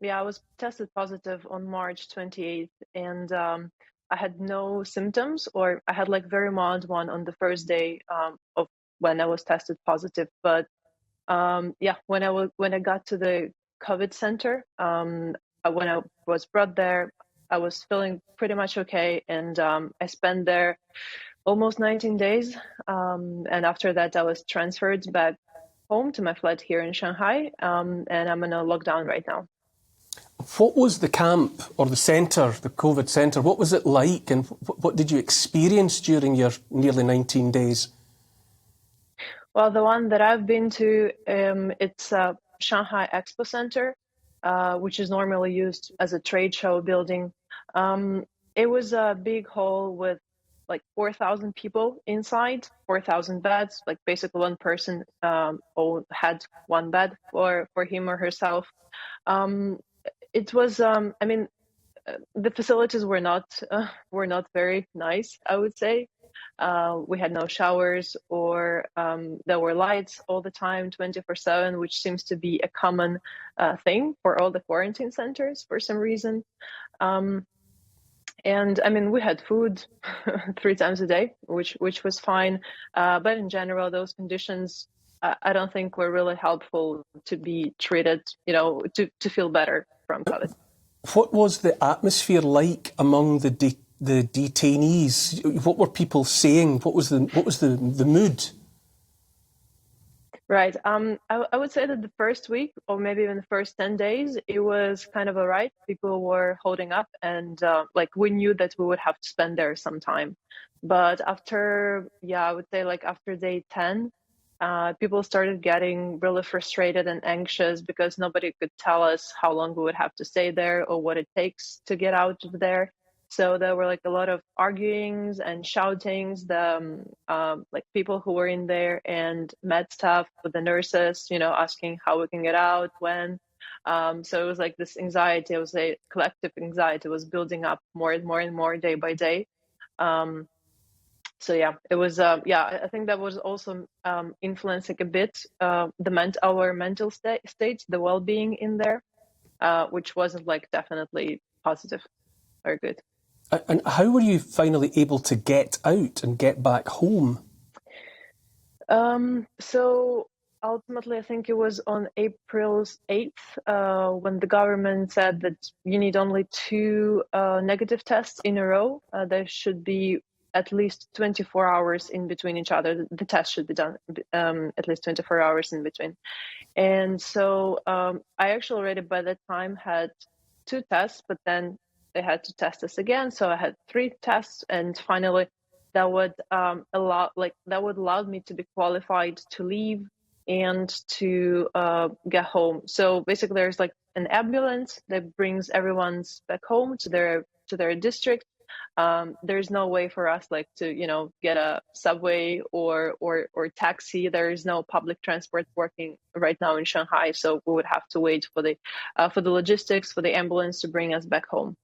Yeah, I was tested positive on March 28th, and I had no symptoms, or I had like very mild one on the first day of when I was tested positive. But yeah, when I got to the COVID center, when I was brought there, I was feeling pretty much okay, and I spent there almost 19 days. And after that, I was transferred back home to my flat here in Shanghai, and I'm in a lockdown right now. What was the camp or the centre, the COVID centre, what was it like, and what did you experience during your nearly 19 days? Well, the one that I've been to, it's Shanghai Expo Center, which is normally used as a trade show building. It was a big hall with like 4,000 people inside, 4,000 beds, like basically one person had one bed for him or herself. Um, it was, I mean, the facilities were not very nice, I would say. We had no showers, or there were lights all the time, 24/7, which seems to be a common thing for all the quarantine centers for some reason. Um, and I mean, we had food 3 times a day, which was fine. But in general, those conditions, I don't think were really helpful to be treated, to feel better from COVID. What was the atmosphere like among the detainees? What were people saying? What was the mood? Right. I would say that the first week, or maybe even the first 10 days, it was kind of all right. People were holding up, and like we knew that we would have to spend there some time. But after, yeah, I would say like after day 10, people started getting really frustrated and anxious because nobody could tell us how long we would have to stay there or what it takes to get out of there. So there were like a lot of arguings and shoutings. Like people who were in there and med staff with the nurses, asking how we can get out, when. So it was like this anxiety. I would say collective anxiety was building up more and more and more day by day. So yeah, it was. Yeah, I think that was also influencing a bit our mental state, the well-being in there, which wasn't like definitely positive or good. And how were you finally able to get out and get back home? So ultimately, I think it was on April 8th when the government said that you need only two negative tests in a row. There should be at least 24 hours in between each other. The test should be done at least 24 hours in between. And so I actually already by that time had two tests, but then they had to test us again. So I had three tests, and finally that would allow me to be qualified to leave and to get home. So basically, there's like an ambulance that brings everyone's back home to their district. There's no way for us like to get a subway or taxi. There is no public transport working right now in Shanghai, so we would have to wait for the logistics for the ambulance to bring us back home.